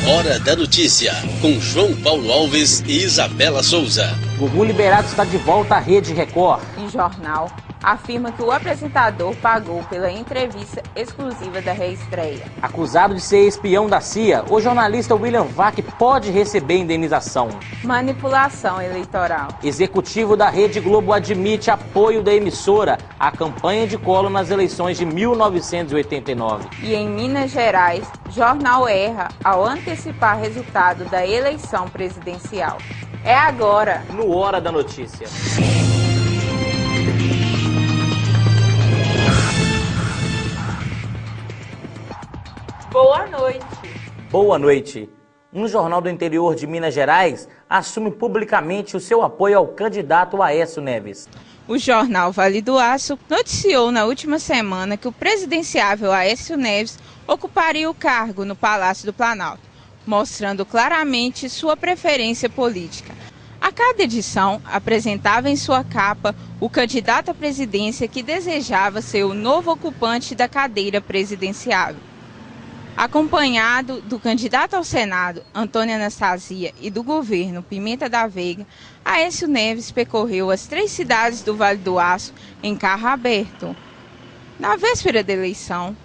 Hora da Notícia, com João Paulo Alves e Isabela Souza. Gugu Liberato está de volta à Rede Record. Em jornal, afirma que o apresentador pagou pela entrevista exclusiva da reestreia. Acusado de ser espião da CIA, o jornalista William Vac pode receber indenização. Manipulação eleitoral. Executivo da Rede Globo admite apoio da emissora à campanha de Collor nas eleições de 1989. E em Minas Gerais, jornal erra ao antecipar resultado da eleição presidencial. É agora, no Hora da Notícia. Boa noite. Boa noite. Um jornal do interior de Minas Gerais assume publicamente o seu apoio ao candidato Aécio Neves. O jornal Vale do Aço noticiou na última semana que o presidenciável Aécio Neves ocuparia o cargo no Palácio do Planalto, mostrando claramente sua preferência política. A cada edição, apresentava em sua capa o candidato à presidência que desejava ser o novo ocupante da cadeira presidenciável. Acompanhado do candidato ao Senado, Antônio Anastasia, e do governo Pimenta da Veiga, Aécio Neves percorreu as 3 cidades do Vale do Aço em carro aberto. Na véspera da eleição,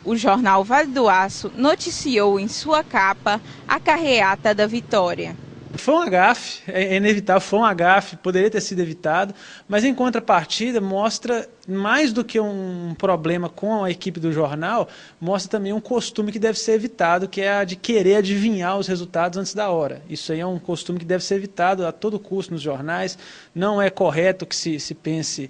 o jornal Vale do Aço noticiou em sua capa a carreata da vitória. Foi um agafe, é inevitável, foi um agafe, poderia ter sido evitado, mas em contrapartida mostra, mais do que um problema com a equipe do jornal, mostra também um costume que deve ser evitado, que é a de querer adivinhar os resultados antes da hora. Isso aí é um costume que deve ser evitado a todo custo nos jornais, não é correto que se pense,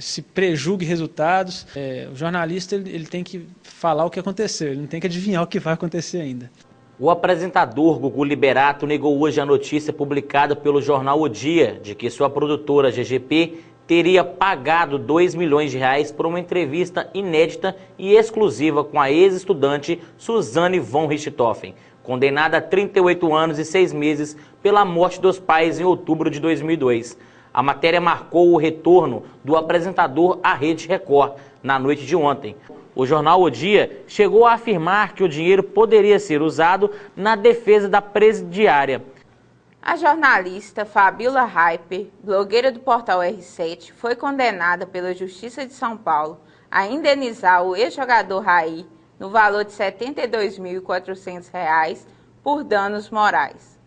se prejulgue resultados. O jornalista ele tem que falar o que aconteceu, ele não tem que adivinhar o que vai acontecer ainda. O apresentador Gugu Liberato negou hoje a notícia publicada pelo jornal O Dia de que sua produtora GGP teria pagado R$2 milhões por uma entrevista inédita e exclusiva com a ex-estudante Suzane von Richthofen, condenada a 38 anos e 6 meses pela morte dos pais em outubro de 2002. A matéria marcou o retorno do apresentador à Rede Record na noite de ontem. O jornal O Dia chegou a afirmar que o dinheiro poderia ser usado na defesa da presidiária. A jornalista Fabiola Hyper, blogueira do portal R7, foi condenada pela Justiça de São Paulo a indenizar o ex-jogador Raí no valor de R$ 72.400 por danos morais.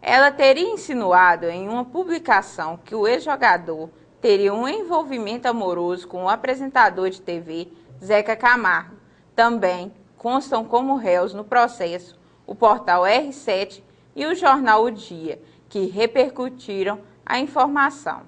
Ela teria insinuado em uma publicação que o ex-jogador teria um envolvimento amoroso com o apresentador de TV Zeca Camargo. Também constam como réus no processo o portal R7 e o jornal O Dia, que repercutiram a informação.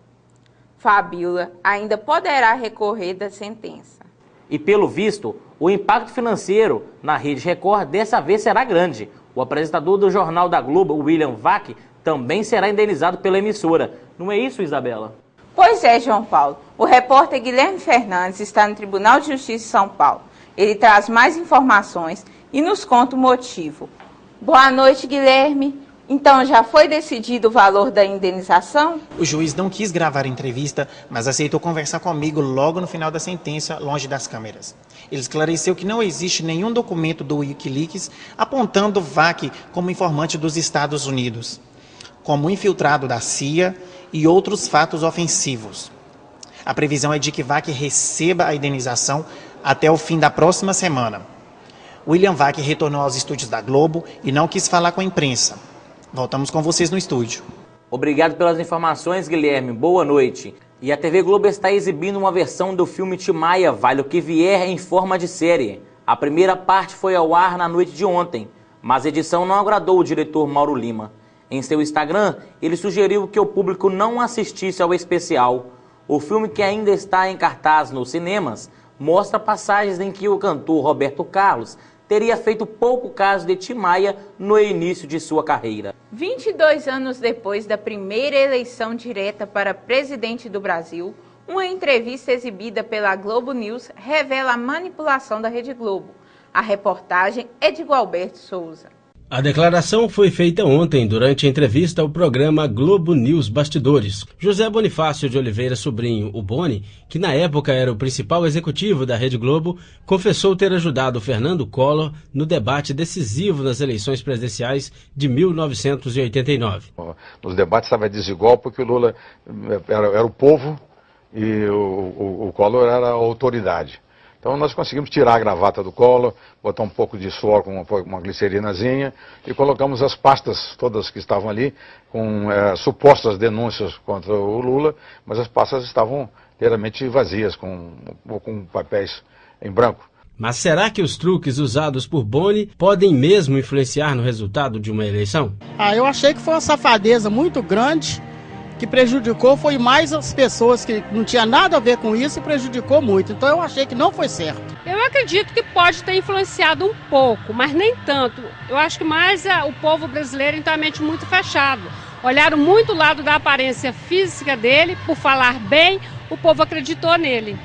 Fabiola ainda poderá recorrer da sentença. E pelo visto, o impacto financeiro na Rede Record dessa vez será grande. O apresentador do Jornal da Globo, William Vac, também será indenizado pela emissora. Não é isso, Isabela? Pois é, João Paulo. O repórter Guilherme Fernandes está no Tribunal de Justiça de São Paulo. Ele traz mais informações e nos conta o motivo. Boa noite, Guilherme. Então, já foi decidido o valor da indenização? O juiz não quis gravar a entrevista, mas aceitou conversar comigo logo no final da sentença, longe das câmeras. Ele esclareceu que não existe nenhum documento do Wikileaks apontando Vac como informante dos Estados Unidos, como infiltrado da CIA e outros fatos ofensivos. A previsão é de que Vac receba a indenização até o fim da próxima semana. William Vac retornou aos estúdios da Globo e não quis falar com a imprensa. Voltamos com vocês no estúdio. Obrigado pelas informações, Guilherme. Boa noite. E a TV Globo está exibindo uma versão do filme Timaya, Vale o que Vier, em forma de série. A primeira parte foi ao ar na noite de ontem, mas a edição não agradou o diretor Mauro Lima. Em seu Instagram, ele sugeriu que o público não assistisse ao especial. O filme, que ainda está em cartaz nos cinemas, mostra passagens em que o cantor Roberto Carlos teria feito pouco caso de Timaya no início de sua carreira. 22 anos depois da primeira eleição direta para presidente do Brasil, uma entrevista exibida pela Globo News revela a manipulação da Rede Globo. A reportagem é de Gualberto Souza. A declaração foi feita ontem durante a entrevista ao programa Globo News Bastidores. José Bonifácio de Oliveira Sobrinho, o Boni, que na época era o principal executivo da Rede Globo, confessou ter ajudado Fernando Collor no debate decisivo nas eleições presidenciais de 1989. Nos debates estava desigual porque o Lula era o povo e o Collor era a autoridade. Então nós conseguimos tirar a gravata do Collor, botar um pouco de suor com uma glicerinazinha e colocamos as pastas todas que estavam ali com supostas denúncias contra o Lula, mas as pastas estavam inteiramente vazias, com papéis em branco. Mas será que os truques usados por Boni podem mesmo influenciar no resultado de uma eleição? Eu achei que foi uma safadeza muito grande. Que prejudicou foi mais as pessoas que não tinha nada a ver com isso e prejudicou muito. Então eu achei que não foi certo. Eu acredito que pode ter influenciado um pouco, mas nem tanto. Eu acho que mais o povo brasileiro tem a mente muito fechado. Olharam muito o lado da aparência física dele, por falar bem, o povo acreditou nele.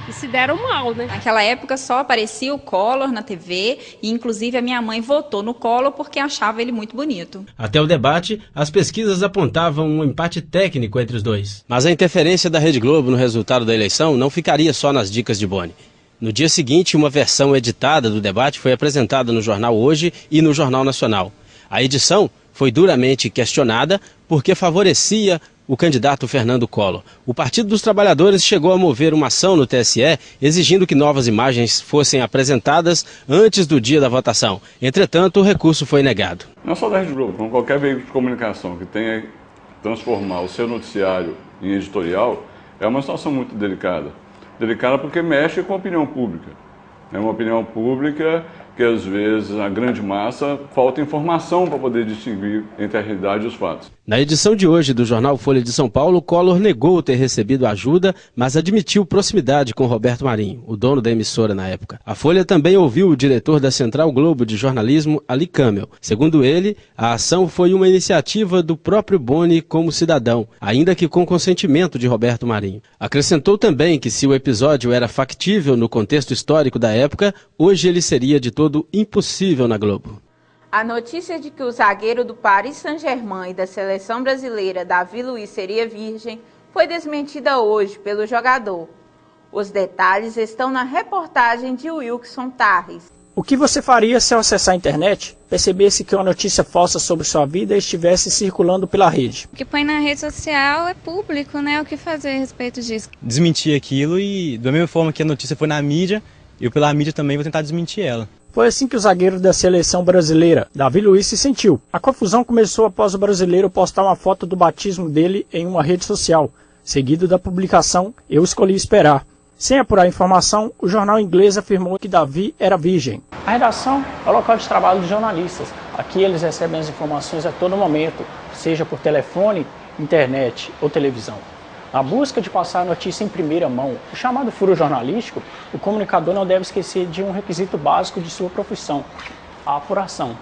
E se deram mal, né? Naquela época só aparecia o Collor na TV e inclusive a minha mãe votou no Collor porque achava ele muito bonito. Até o debate, as pesquisas apontavam um empate técnico entre os dois. Mas a interferência da Rede Globo no resultado da eleição não ficaria só nas dicas de Boni. No dia seguinte, uma versão editada do debate foi apresentada no jornal Hoje e no Jornal Nacional. A edição foi duramente questionada porque favorecia o candidato Fernando Collor. O Partido dos Trabalhadores chegou a mover uma ação no TSE exigindo que novas imagens fossem apresentadas antes do dia da votação. Entretanto, o recurso foi negado. Não só da Rede Globo, como qualquer veículo de comunicação que tenha que transformar o seu noticiário em editorial, é uma situação muito delicada. Delicada porque mexe com a opinião pública. É uma opinião pública que, às vezes, na grande massa, falta informação para poder distinguir entre a realidade e os fatos. Na edição de hoje do jornal Folha de São Paulo, Collor negou ter recebido ajuda, mas admitiu proximidade com Roberto Marinho, o dono da emissora na época. A Folha também ouviu o diretor da Central Globo de Jornalismo, Ali Camel. Segundo ele, a ação foi uma iniciativa do próprio Boni como cidadão, ainda que com consentimento de Roberto Marinho. Acrescentou também que se o episódio era factível no contexto histórico da época, hoje ele seria de todo impossível na Globo. A notícia de que o zagueiro do Paris Saint-Germain e da seleção brasileira, Davi Luiz, seria virgem, foi desmentida hoje pelo jogador. Os detalhes estão na reportagem de Wilson Tarres. O que você faria se ao acessar a internet, percebesse que uma notícia falsa sobre sua vida estivesse circulando pela rede? O que põe na rede social é público, né? O que fazer a respeito disso? Desmentir aquilo e, da mesma forma que a notícia foi na mídia, eu pela mídia também vou tentar desmentir ela. Foi assim que o zagueiro da seleção brasileira, Davi Luiz, se sentiu. A confusão começou após o brasileiro postar uma foto do batismo dele em uma rede social, seguido da publicação Eu Escolhi Esperar. Sem apurar a informação, o jornal inglês afirmou que Davi era virgem. A redação é o local de trabalho dos jornalistas. Aqui eles recebem as informações a todo momento, seja por telefone, internet ou televisão. Na busca de passar a notícia em primeira mão, o chamado furo jornalístico, o comunicador não deve esquecer de um requisito básico de sua profissão, a apuração.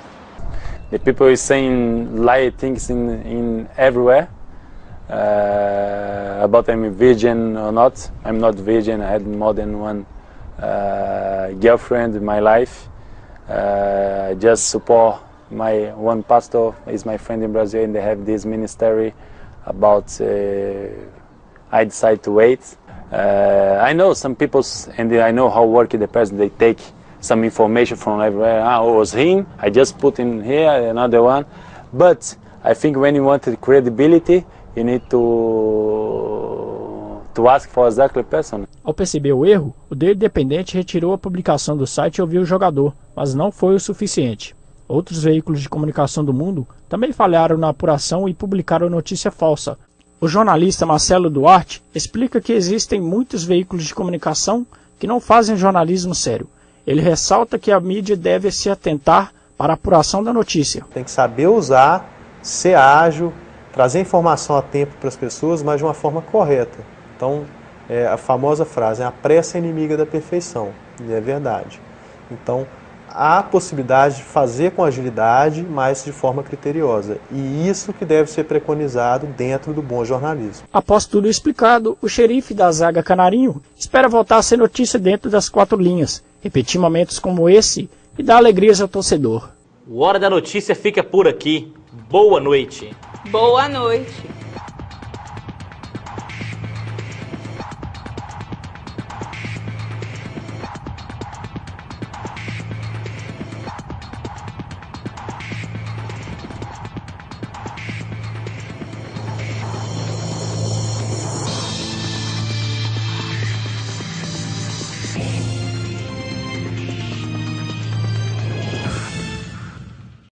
The people is saying lie things in everywhere about I'm virgin or not. I'm not virgin. I had more than one girlfriend in my life. I just support my one pastor is my friend in Brazil, and they have this ministry about. I decided to wait. I know some people, and I know how working the president, they take some information from everywhere. It was him, I just put in here, another one. But I think when you want credibility, you need to ask for exactly the person. Ao perceber o erro, o Diário Independente retirou a publicação do site e ouviu o jogador, mas não foi o suficiente. Outros veículos de comunicação do mundo também falharam na apuração e publicaram notícia falsa. O jornalista Marcelo Duarte explica que existem muitos veículos de comunicação que não fazem jornalismo sério. Ele ressalta que a mídia deve se atentar para a apuração da notícia. Tem que saber usar, ser ágil, trazer informação a tempo para as pessoas, mas de uma forma correta. Então, a famosa frase, a pressa é inimiga da perfeição, e é verdade. Então, há possibilidade de fazer com agilidade, mas de forma criteriosa. E isso que deve ser preconizado dentro do bom jornalismo. Após tudo explicado, o xerife da zaga Canarinho espera voltar a ser notícia dentro das 4 linhas, repetir momentos como esse e dar alegrias ao torcedor. O Hora da Notícia fica por aqui. Boa noite. Boa noite.